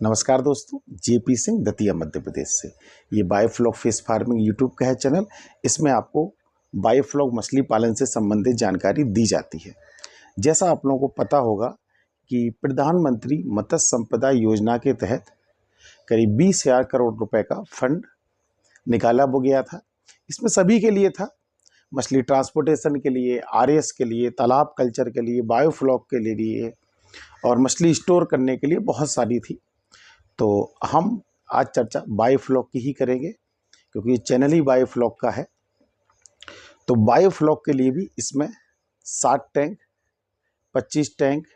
नमस्कार दोस्तों, जेपी सिंह दतिया मध्य प्रदेश से। ये बायोफ्लॉक फिश फार्मिंग यूट्यूब का है चैनल। इसमें आपको बायोफ्लॉक मछली पालन से संबंधित जानकारी दी जाती है। जैसा आप लोगों को पता होगा कि प्रधानमंत्री मत्स्य संपदा योजना के तहत करीब 20,000 करोड़ रुपए का फंड निकाला गया था। इसमें सभी के लिए था, मछली ट्रांसपोर्टेशन के लिए, आरएस के लिए, तालाब कल्चर के लिए, बायोफ्लॉक के लिए और मछली स्टोर करने के लिए बहुत सारी थी। तो हम आज चर्चा बायोफ्लॉक की ही करेंगे क्योंकि ये चैनल ही बायोफ्लॉक का है। तो बायोफ्लॉक के लिए भी इसमें 60 टैंक, 25 टैंक,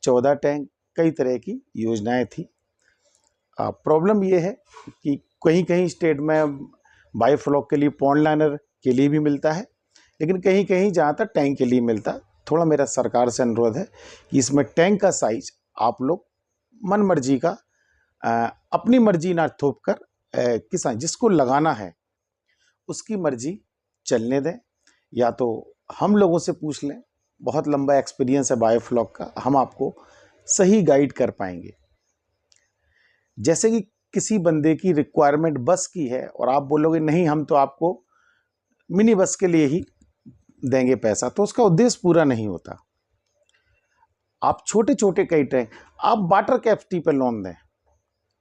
14 टैंक, कई तरह की योजनाएं थी। प्रॉब्लम ये है कि कहीं कहीं स्टेट में बायोफ्लॉक के लिए पॉन्ड लाइनर के लिए भी मिलता है, लेकिन कहीं कहीं जहाँ तक टैंक के लिए मिलता है। थोड़ा मेरा सरकार से अनुरोध है कि इसमें टैंक का साइज आप लोग मन मर्जी का, अपनी मर्जी ना थोप कर किसान जिसको लगाना है उसकी मर्जी चलने दें, या तो हम लोगों से पूछ लें। बहुत लंबा एक्सपीरियंस है बायोफ्लॉक का, हम आपको सही गाइड कर पाएंगे। जैसे कि किसी बंदे की रिक्वायरमेंट बस की है और आप बोलोगे नहीं हम तो आपको मिनी बस के लिए ही देंगे पैसा, तो उसका उद्देश्य पूरा नहीं होता। आप छोटे छोटे कई टैंक, आप वाटर कैपेसिटी पे लोन दें।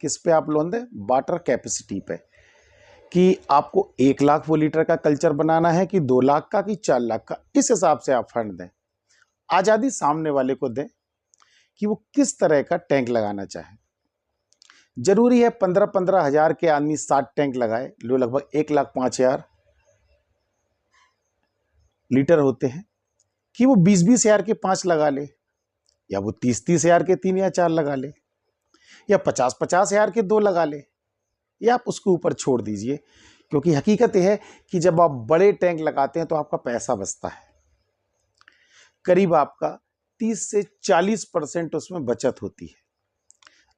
किस पे आप लोन दें? वाटर कैपेसिटी पे, कि आपको 1 लाख वो लीटर का कल्चर बनाना है कि 2 लाख का कि 4 लाख का, इस हिसाब से आप फंड दें। आज़ादी सामने वाले को दें कि वो किस तरह का टैंक लगाना चाहे। जरूरी है 15-15 हज़ार के आदमी 60 टैंक लगाए, जो लगभग 1,05,000 लीटर होते हैं, कि वो 20-20 हज़ार के 5 लगा ले, या वो 30-30 हज़ार के 3 या 4 लगा ले, या 50-50 हज़ार के 2 लगा ले, या आप उसके ऊपर छोड़ दीजिए। क्योंकि हकीकत यह है कि जब आप बड़े टैंक लगाते हैं तो आपका पैसा बचता है। करीब आपका 30 से 40% उसमें बचत होती है।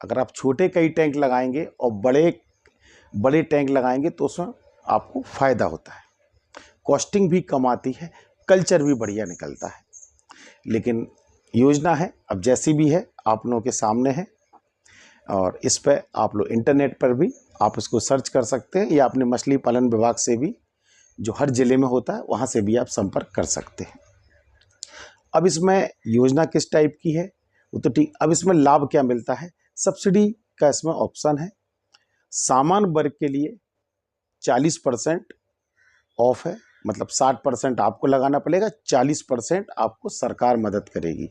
अगर आप छोटे कई टैंक लगाएंगे और बड़े टैंक लगाएंगे तो उसमें आपको फायदा होता है, कॉस्टिंग भी कम आती है, कल्चर भी बढ़िया निकलता है। लेकिन योजना है अब जैसी भी है आप लोगों के सामने है, और इस पर आप लोग इंटरनेट पर भी आप उसको सर्च कर सकते हैं, या अपने मछली पालन विभाग से भी, जो हर ज़िले में होता है, वहाँ से भी आप संपर्क कर सकते हैं। अब इसमें योजना किस टाइप की है वो तो ठीक। अब इसमें लाभ क्या मिलता है? सब्सिडी का इसमें ऑप्शन है। सामान्य वर्ग के लिए 40% ऑफ है, मतलब 60% आपको लगाना पड़ेगा, 40% आपको सरकार मदद करेगी।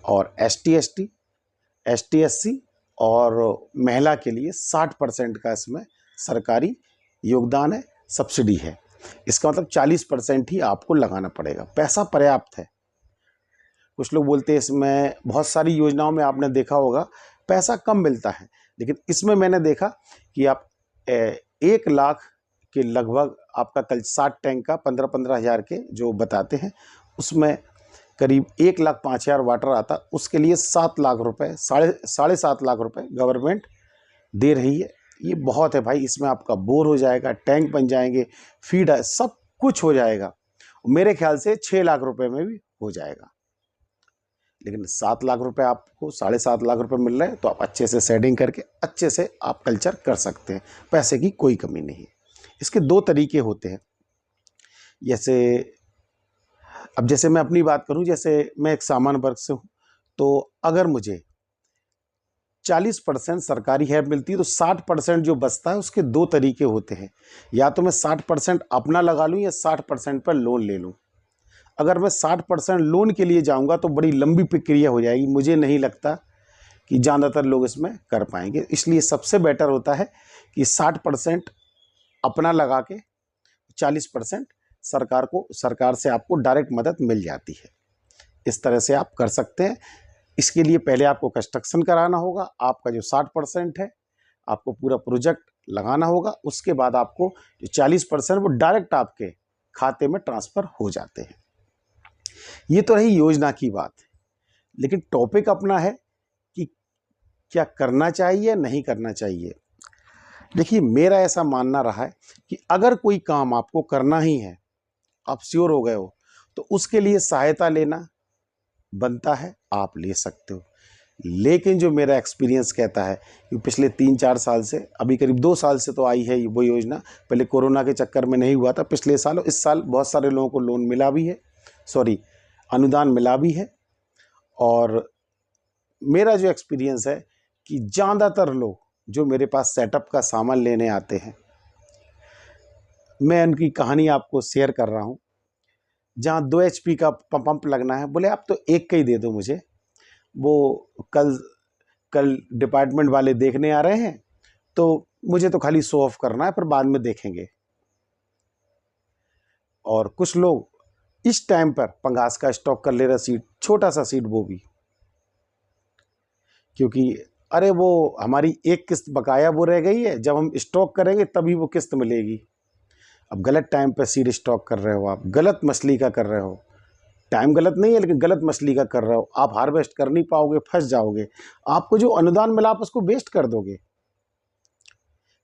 और ST/ST, ST/SC और महिला के लिए 60% का इसमें सरकारी योगदान है, सब्सिडी है। इसका मतलब 40% ही आपको लगाना पड़ेगा। पैसा पर्याप्त है। कुछ लोग बोलते हैं इसमें, बहुत सारी योजनाओं में आपने देखा होगा पैसा कम मिलता है, लेकिन इसमें मैंने देखा कि आप 1 लाख के लगभग आपका कल 60 टैंक का 15-15 हज़ार के जो बताते हैं, उसमें करीब 1,05,000 वाटर आता, उसके लिए 7 लाख रुपए, साढ़े 7 लाख रुपए गवर्नमेंट दे रही है। ये बहुत है भाई। इसमें आपका बोर हो जाएगा, टैंक बन जाएंगे, फीड है, सब कुछ हो जाएगा। मेरे ख्याल से 6 लाख रुपए में भी हो जाएगा। लेकिन 7 लाख रुपए आपको, 7.5 लाख रुपए मिल रहे हैं, तो आप अच्छे से सेटिंग करके अच्छे से आप कल्चर कर सकते हैं। पैसे की कोई कमी नहीं है। इसके 2 तरीके होते हैं। जैसे मैं अपनी बात करूं, जैसे मैं एक सामान्य वर्ग से हूं, तो अगर मुझे 40% सरकारी हेल्प मिलती है तो 60% जो बचता है उसके 2 तरीके होते हैं। या तो मैं 60% अपना लगा लूं या 60% पर लोन ले लूं। अगर मैं 60% लोन के लिए जाऊंगा तो बड़ी लंबी प्रक्रिया हो जाएगी, मुझे नहीं लगता कि ज़्यादातर लोग इसमें कर पाएंगे। इसलिए सबसे बेटर होता है कि 60% अपना लगा के 40% सरकार से आपको डायरेक्ट मदद मिल जाती है। इस तरह से आप कर सकते हैं। इसके लिए पहले आपको कंस्ट्रक्शन कराना होगा। आपका जो 60% है आपको पूरा प्रोजेक्ट लगाना होगा, उसके बाद आपको जो 40% वो डायरेक्ट आपके खाते में ट्रांसफ़र हो जाते हैं। ये तो रही योजना की बात, लेकिन टॉपिक अपना है कि क्या करना चाहिए नहीं करना चाहिए। देखिए, मेरा ऐसा मानना रहा है कि अगर कोई काम आपको करना ही है, आप श्योर हो गए हो, तो उसके लिए सहायता लेना बनता है, आप ले सकते हो। लेकिन जो मेरा एक्सपीरियंस कहता है कि पिछले 3-4 साल से, अभी करीब 2 साल से तो आई है वो योजना, पहले कोरोना के चक्कर में नहीं हुआ था, पिछले साल और इस साल बहुत सारे लोगों को लोन मिला भी है, अनुदान मिला भी है। और मेरा जो एक्सपीरियंस है कि ज़्यादातर लोग जो मेरे पास सेटअप का सामान लेने आते हैं, मैं उनकी कहानी आपको शेयर कर रहा हूँ। जहाँ 2 HP का पंप लगना है, बोले आप तो एक का ही दे दो मुझे, वो कल डिपार्टमेंट वाले देखने आ रहे हैं, तो मुझे तो खाली शो ऑफ करना है, फिर बाद में देखेंगे। और कुछ लोग इस टाइम पर पंगास का स्टॉक कर ले रहे सीट, छोटा सा सीट वो भी, क्योंकि अरे वो हमारी एक किस्त बकाया वो रह गई है, जब हम स्टॉक करेंगे तभी वो किस्त मिलेगी। अब गलत टाइम पर सीड स्टॉक कर रहे हो, आप गलत मछली का कर रहे हो। टाइम गलत नहीं है, लेकिन गलत मछली का कर रहे हो। आप हार्वेस्ट कर नहीं पाओगे, फंस जाओगे। आपको जो अनुदान मिला आप उसको वेस्ट कर दोगे,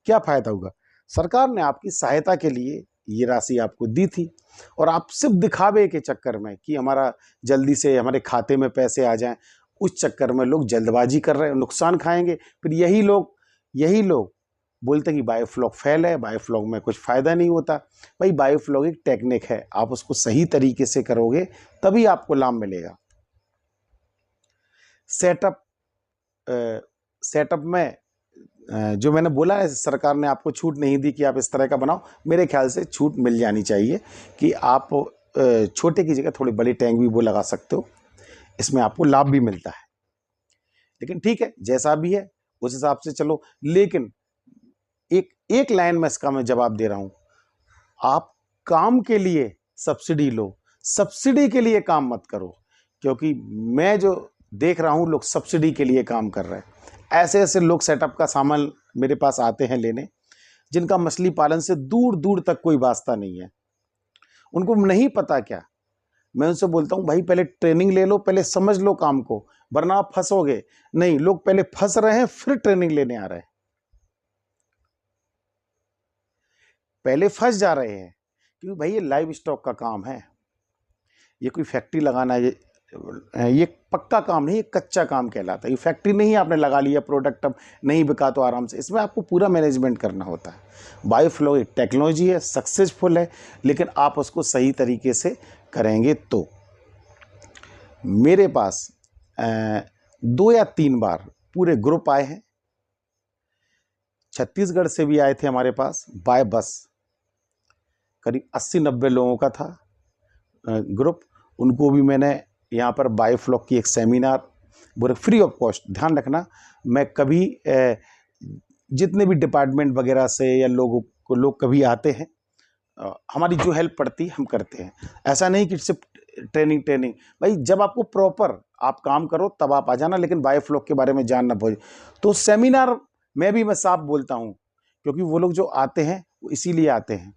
क्या फायदा होगा। सरकार ने आपकी सहायता के लिए ये राशि आपको दी थी, और आप सिर्फ दिखावे के चक्कर में कि हमारा जल्दी से हमारे खाते में पैसे आ जाएं, उस चक्कर में लोग जल्दबाजी कर रहे हैं, नुकसान खाएंगे। फिर यही लोग बोलते हैं कि बायोफ्लॉक फेल है, बायोफ्लॉक में कुछ फ़ायदा नहीं होता। भाई बायोफ्लॉक एक टेक्निक है, आप उसको सही तरीके से करोगे तभी आपको लाभ मिलेगा। सेटअप में जो मैंने बोला है, सरकार ने आपको छूट नहीं दी कि आप इस तरह का बनाओ। मेरे ख्याल से छूट मिल जानी चाहिए कि आप छोटे की जगह थोड़ी बड़ी टैंक भी वो लगा सकते हो, इसमें आपको लाभ भी मिलता है। लेकिन ठीक है, जैसा भी है उस हिसाब से चलो। लेकिन एक लाइन में इसका मैं जवाब दे रहा हूं, आप काम के लिए सब्सिडी लो, सब्सिडी के लिए काम मत करो। क्योंकि मैं जो देख रहा हूं, लोग सब्सिडी के लिए काम कर रहे हैं। ऐसे लोग सेटअप का सामान मेरे पास आते हैं लेने, जिनका मछली पालन से दूर दूर तक कोई वास्ता नहीं है, उनको नहीं पता क्या। मैं उनसे बोलता हूं भाई पहले ट्रेनिंग ले लो, पहले समझ लो काम को, वरना आप फंसोगे। नहीं, लोग पहले फंस रहे हैं फिर ट्रेनिंग लेने आ रहे हैं, पहले फंस जा रहे हैं। क्योंकि भाई ये लाइव स्टॉक का काम है, ये कोई फैक्ट्री लगाना, ये पक्का काम नहीं, ये कच्चा काम कहलाता है। ये फैक्ट्री नहीं, आपने लगा लिया प्रोडक्ट, अब नहीं बिका तो आराम से, इसमें आपको पूरा मैनेजमेंट करना होता है। बायोफ्लॉक एक टेक्नोलॉजी है, सक्सेसफुल है, लेकिन आप उसको सही तरीके से करेंगे तो। मेरे पास 2 या 3 बार पूरे ग्रुप आए हैं, छत्तीसगढ़ से भी आए थे हमारे पास बाय बस, करीब 80-90 लोगों का था ग्रुप। उनको भी मैंने यहाँ पर बायोफ्लॉक की एक सेमिनार पूरे फ्री ऑफ कॉस्ट, ध्यान रखना मैं कभी जितने भी डिपार्टमेंट वगैरह से या लोग कभी आते हैं, हमारी जो हेल्प पड़ती है हम करते हैं। ऐसा नहीं कि सिर्फ ट्रेनिंग भाई, जब आपको प्रॉपर आप काम करो तब आप आ जाना, लेकिन बायोफ्लॉक के बारे में जानना भूल। तो सेमिनार में भी मैं साफ बोलता हूँ, क्योंकि वो लोग जो आते हैं वो इसीलिए आते हैं,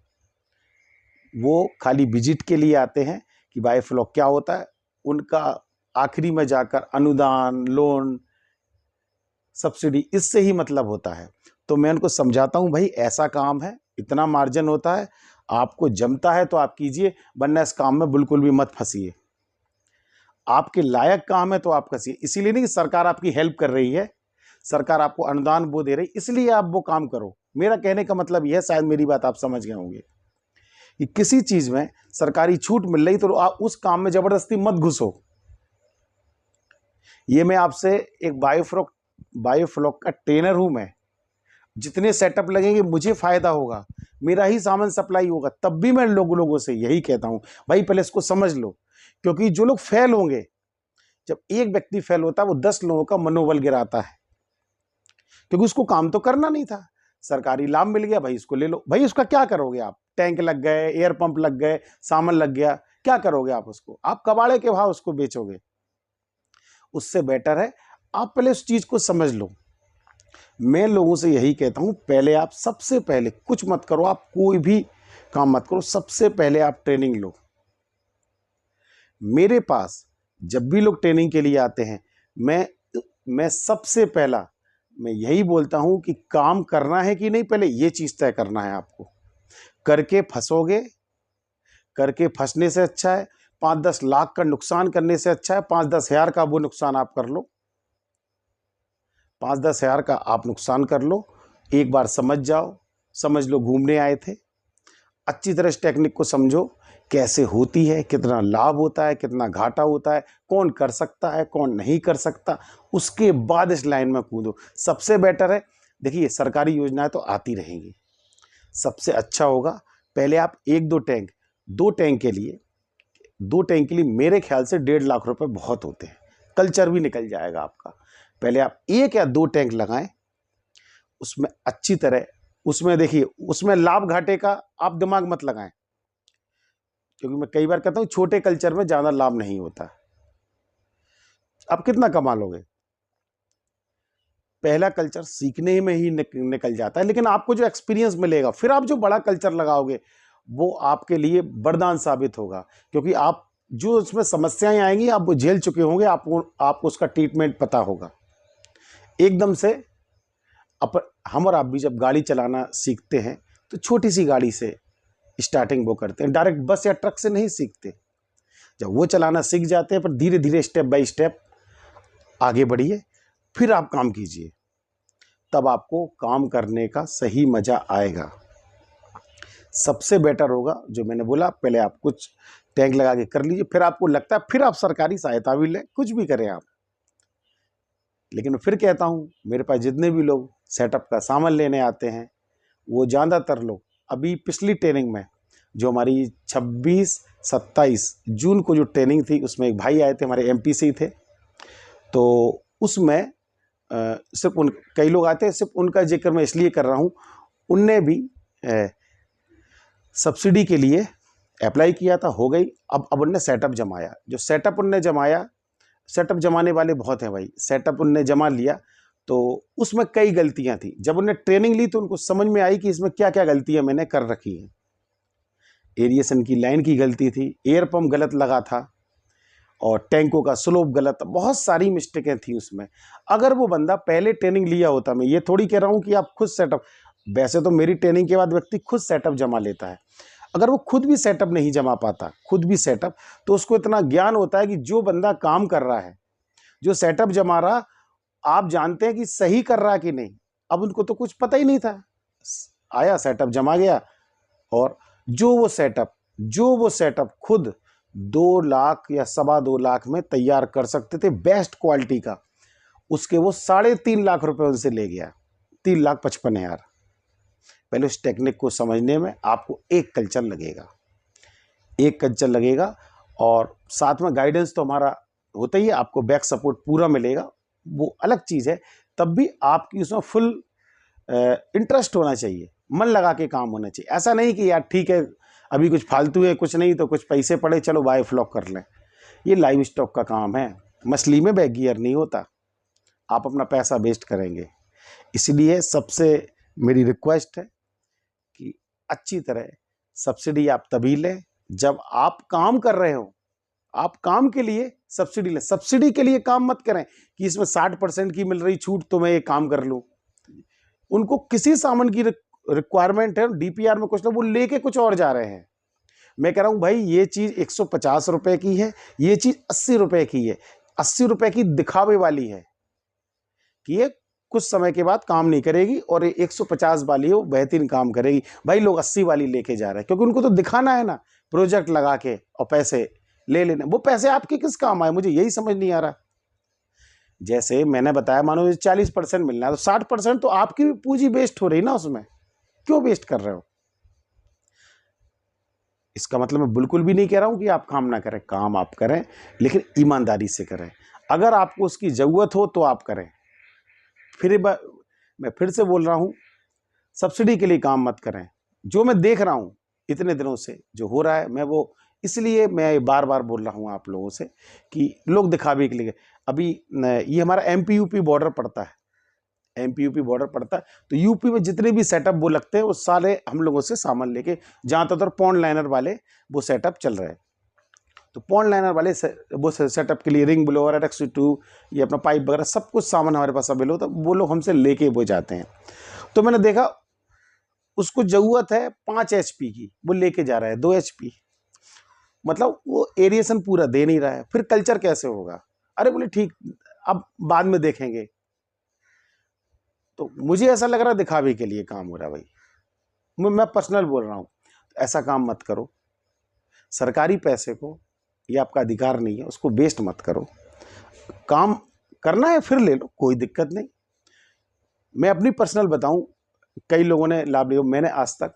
वो खाली विजिट के लिए आते हैं कि बायोफ्लॉक क्या होता है। उनका आखिरी में जाकर अनुदान, लोन, सब्सिडी, इससे ही मतलब होता है। तो मैं उनको समझाता हूं भाई ऐसा काम है, इतना मार्जिन होता है, आपको जमता है तो आप कीजिए, वरना इस काम में बिल्कुल भी मत फंसिए। आपके लायक काम है तो आप फंसिए। इसीलिए नहीं कि सरकार आपकी हेल्प कर रही है, सरकार आपको अनुदान वो दे रही, इसलिए आप वो काम करो। मेरा कहने का मतलब यह है, शायद मेरी बात आप समझ गए होंगे, कि किसी चीज में सरकारी छूट मिल रही तो आप उस काम में जबरदस्ती मत घुसो। ये मैं आपसे एक बायोफ्लॉक का ट्रेनर हूं। मैं जितने सेटअप लगेंगे मुझे फायदा होगा, मेरा ही सामान सप्लाई होगा, तब भी मैं लोगों से यही कहता हूं भाई पहले इसको समझ लो। क्योंकि जो लोग फेल होंगे, जब एक व्यक्ति फेल होता है वो 10 लोगों का मनोबल गिराता है, क्योंकि उसको काम तो करना नहीं था, सरकारी लाभ मिल गया, भाई इसको ले लो। भाई उसका क्या करोगे आप? टैंक लग गए, एयर पंप लग गए, सामान लग गया, क्या करोगे आप उसको? आप कबाड़े के भाव उसको बेचोगे। उससे बेटर है आप पहले उस चीज को समझ लो। मैं लोगों से यही कहता हूं, पहले आप सबसे पहले कुछ मत करो, आप कोई भी काम मत करो, सबसे पहले आप ट्रेनिंग लो। मेरे पास जब भी लोग ट्रेनिंग के लिए आते हैं, मैं सबसे पहला मैं यही बोलता हूं कि काम करना है कि नहीं, पहले ये चीज तय करना है आपको। करके फंसोगे, करके फंसने से अच्छा है 5-10 लाख का नुकसान करने से अच्छा है 5-10 हज़ार का वो नुकसान आप कर लो। 5-10 हज़ार का आप नुकसान कर लो, एक बार समझ जाओ, समझ लो घूमने आए थे। अच्छी तरह इस टेक्निक को समझो, कैसे होती है, कितना लाभ होता है, कितना घाटा होता है, कौन कर सकता है, कौन नहीं कर सकता, उसके बाद इस लाइन में कूदो। सबसे बेटर है, देखिए सरकारी योजनाएं तो आती रहेंगी, सबसे अच्छा होगा पहले आप 1-2 टैंक, 2 टैंक के लिए मेरे ख्याल से 1.5 लाख रुपए बहुत होते हैं, कल्चर भी निकल जाएगा आपका। पहले आप 1 या 2 टैंक लगाएं, उसमें अच्छी तरह, उसमें देखिए, उसमें लाभ घाटे का आप दिमाग मत लगाएं, क्योंकि मैं कई बार कहता हूं छोटे कल्चर में ज्यादा लाभ नहीं होता। आप कितना कमा लोगे, पहला कल्चर सीखने में ही निकल जाता है, लेकिन आपको जो एक्सपीरियंस मिलेगा, फिर आप जो बड़ा कल्चर लगाओगे वो आपके लिए वरदान साबित होगा, क्योंकि आप जो उसमें समस्याएं आएंगी आप वो झेल चुके होंगे, आपको उसका ट्रीटमेंट पता होगा। एकदम से हम और आप भी जब गाड़ी चलाना सीखते हैं तो छोटी सी गाड़ी से स्टार्टिंग वो करते हैं, डायरेक्ट बस या ट्रक से नहीं सीखते। जब वो चलाना सीख जाते हैं, पर धीरे धीरे स्टेप बाय स्टेप आगे बढ़िए, फिर आप काम कीजिए, तब आपको काम करने का सही मजा आएगा। सबसे बेटर होगा जो मैंने बोला, पहले आप कुछ टैंक लगा के कर लीजिए, फिर आपको लगता है फिर आप सरकारी सहायता भी लें, कुछ भी करें आप। लेकिन मैं फिर कहता हूँ, मेरे पास जितने भी लोग सेटअप का सामान लेने आते हैं, वो ज़्यादातर लोग अभी पिछली ट्रेनिंग में, जो हमारी 26-27 जून को जो ट्रेनिंग थी, उसमें एक भाई आए थे हमारे एमपी से ही थे, तो उसमें सिर्फ कई लोग आते हैं, सिर्फ उनका जिक्र मैं इसलिए कर रहा हूँ, उनने भी सब्सिडी के लिए अप्लाई किया था, हो गई। अब उनने सेटअप जमाया, जो सेटअप उनने जमाया, सेटअप जमाने वाले बहुत हैं भाई, सेटअप उनने जमा लिया तो उसमें कई गलतियां थी। जब उन्होंने ट्रेनिंग ली तो उनको समझ में आई कि इसमें क्या क्या गलतियां मैंने कर रखी हैं। एरिएशन की लाइन की गलती थी, एयर पंप गलत लगा था, और टैंकों का स्लोप गलत, बहुत सारी मिस्टेकें थी उसमें। अगर वो बंदा पहले ट्रेनिंग लिया होता, मैं ये थोड़ी कह रहा हूँ कि आप खुद सेटअप, वैसे तो मेरी ट्रेनिंग के बाद व्यक्ति खुद सेटअप जमा लेता है, अगर वो खुद भी सेटअप नहीं जमा पाता, खुद भी सेटअप, तो उसको इतना ज्ञान होता है कि जो बंदा काम कर रहा है, जो सेटअप जमा रहा, आप जानते हैं कि सही कर रहा कि नहीं। अब उनको तो कुछ पता ही नहीं था, आया सेटअप जमा गया, और जो वो सेटअप खुद 2 लाख या 2.25 लाख में तैयार कर सकते थे बेस्ट क्वालिटी का, उसके वो 3.5 लाख रुपए उनसे ले गया, 3,55,000। पहले उस टेक्निक को समझने में आपको एक कल्चर लगेगा, और साथ में गाइडेंस तो हमारा होता ही है, आपको बैक सपोर्ट पूरा मिलेगा, वो अलग चीज़ है। तब भी आपकी उसमें फुल इंटरेस्ट होना चाहिए, मन लगा के काम होना चाहिए। ऐसा नहीं कि यार ठीक है अभी कुछ फालतू है, कुछ नहीं तो कुछ पैसे पड़े, चलो बाय फ्लॉक कर लें। ये लाइव स्टॉक का काम है, मछली में बैक गियर नहीं होता, आप अपना पैसा वेस्ट करेंगे। इसलिए सबसे मेरी रिक्वेस्ट है कि अच्छी तरह सब्सिडी आप तभी लें जब आप काम कर रहे हो, आप काम के लिए सब्सिडी लें। सब्सिडी के लिए काम मत करें कि इसमें 60% की मिल रही छूट तो मैं ये काम कर लूं। उनको किसी सामान की रिक्वायरमेंट है, डीपीआर में कुछ ना, वो लेके कुछ और जा रहे हैं। मैं कह रहा हूं भाई ये चीज 150 रुपए की है, ये चीज 80 रुपए की है, 80 रुपए की दिखावे वाली है कि ये कुछ समय के बाद काम नहीं करेगी, और ये 150 वाली है वो बेहतरीन काम करेगी। भाई लोग 80 वाली लेके जा रहे हैं, क्योंकि उनको तो दिखाना है ना, प्रोजेक्ट लगा के और पैसे ले लेना। वो पैसे आपके किस काम आए, मुझे यही समझ नहीं आ रहा। जैसे मैंने बताया, मानो 40% मिलना है तो 60% तो आपकी भी पूंजी वेस्ट हो रही ना, उसमें क्यों वेस्ट कर रहे हो। इसका मतलब मैं बिल्कुल भी नहीं कह रहा हूं कि आप काम ना करें, काम आप करें, लेकिन ईमानदारी से करें। अगर आपको उसकी जरूरत हो तो आप करें। मैं फिर से बोल रहा हूं, सब्सिडी के लिए काम मत करें। जो मैं देख रहा हूं इतने दिनों से जो हो रहा है, मैं वो इसलिए मैं बार बार बोल रहा हूं आप लोगों से कि लोग दिखावे के लिए। अभी ये हमारा एमपी यूपी बॉर्डर पड़ता है, एमपी यूपी बॉर्डर पड़ता है, तो यूपी में जितने भी सेटअप वो लगते हैं वो सारे हम लोगों से सामान लेके, जहाँ तक पॉन्ड लाइनर वाले वो सेटअप चल रहे हैं, तो पॉन्ड लाइनर वाले वो सेटअप के लिए रिंग ब्लोअर, RX2, ये अपना पाइप वगैरह सब कुछ सामान हमारे पास अवेलेबल होता है, वो लोग हमसे लेके वो जाते हैं। तो मैंने देखा उसको जरूरत है 5 HP की, वो लेके जा रहा है 2 HP, मतलब वो एरिएशन पूरा दे नहीं रहा है, फिर कल्चर कैसे होगा। अरे बोले ठीक, अब बाद में देखेंगे। तो मुझे ऐसा लग रहा है दिखावे के लिए काम हो रहा है भाई। मैं पर्सनल बोल रहा हूँ, ऐसा काम मत करो। सरकारी पैसे को, ये आपका अधिकार नहीं है, उसको वेस्ट मत करो। काम करना है फिर ले लो, कोई दिक्कत नहीं। मैं अपनी पर्सनल बताऊं, कई लोगों ने लाभ लिया, मैंने आज तक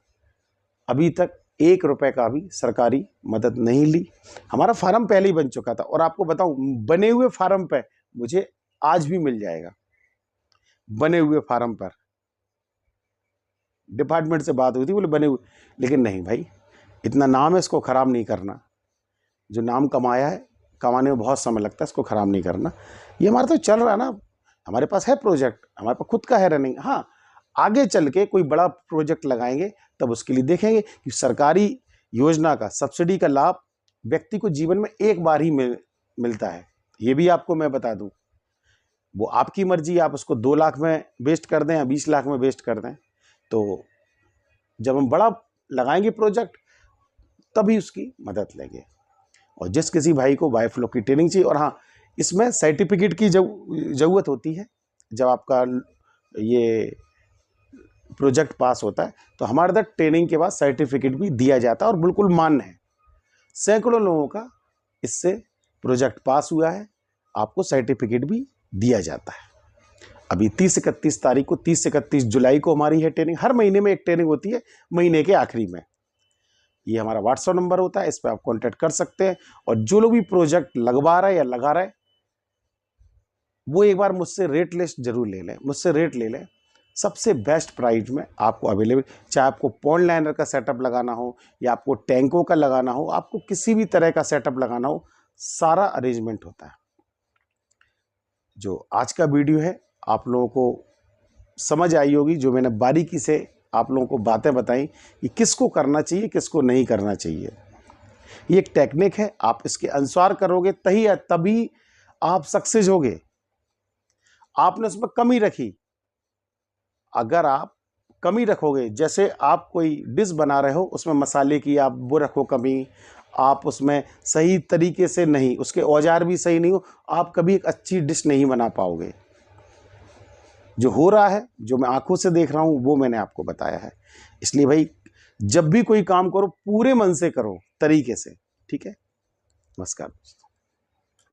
अभी तक 1 रुपए का भी सरकारी मदद नहीं ली। हमारा फार्म पहले ही बन चुका था, और आपको बताऊं बने हुए फार्म पे मुझे आज भी मिल जाएगा। बने हुए फार्म पर डिपार्टमेंट से बात हुई थी, बोले बने हुए, लेकिन नहीं भाई, इतना नाम है, इसको खराब नहीं करना। जो नाम कमाया है, कमाने में बहुत समय लगता है, इसको खराब नहीं करना। ये हमारा तो चल रहा है ना, हमारे पास है प्रोजेक्ट, हमारे पास खुद का है रनिंग। हाँ, आगे चल के कोई बड़ा प्रोजेक्ट लगाएंगे तब उसके लिए देखेंगे कि सरकारी योजना का, सब्सिडी का लाभ व्यक्ति को जीवन में एक बार ही मिलता है। ये भी आपको मैं बता दूं, वो आपकी मर्जी, आप उसको 2 लाख में वेस्ट कर दें या 20 लाख में वेस्ट कर दें। तो जब हम बड़ा लगाएंगे प्रोजेक्ट तभी उसकी मदद लेंगे। और जिस किसी भाई को बायोफ्लो की ट्रेनिंग चाहिए, और हाँ, इसमें सर्टिफिकेट की ज़रूरत होती है। जब आपका ये प्रोजेक्ट पास होता है तो हमारे इधर ट्रेनिंग के बाद सर्टिफिकेट भी दिया जाता है, और बिल्कुल मान्य है। सैकड़ों लोगों का इससे प्रोजेक्ट पास हुआ है, आपको सर्टिफिकेट भी दिया जाता है। अभी 30-31 तारीख को, 30 से 31 जुलाई को हमारी है ट्रेनिंग। हर महीने में एक ट्रेनिंग होती है, महीने के आखिरी में। ये हमारा व्हाट्सएप नंबर होता है, इस पर आप कांटेक्ट कर सकते हैं। और जो लोग भी प्रोजेक्ट लगवा रहा है या लगा रहा है, वो एक बार मुझसे रेट लिस्ट जरूर ले लें, मुझसे रेट ले लें। सबसे बेस्ट प्राइस में आपको अवेलेबल, चाहे आपको पॉन्ड लाइनर का सेटअप लगाना हो या आपको टैंकों का लगाना हो, आपको किसी भी तरह का सेटअप लगाना हो, सारा अरेंजमेंट होता है। जो आज का वीडियो है, आप लोगों को समझ आई होगी, जो मैंने बारीकी से आप लोगों को बातें बताई कि किसको करना चाहिए, किसको नहीं करना चाहिए। ये एक टेक्निक है, आप इसके अनुसार करोगे तभी आप सक्सेस होगे। आपने उसमें कमी रखी, अगर आप कमी रखोगे, जैसे आप कोई डिश बना रहे हो, उसमें मसाले की आप वो रखो कमी, आप उसमें सही तरीके से नहीं, उसके औजार भी सही नहीं हो, आप कभी एक अच्छी डिश नहीं बना पाओगे। जो हो रहा है, जो मैं आंखों से देख रहा हूँ, वो मैंने आपको बताया है। इसलिए भाई, जब भी कोई काम करो पूरे मन से करो, तरीके से। ठीक है, नमस्कार।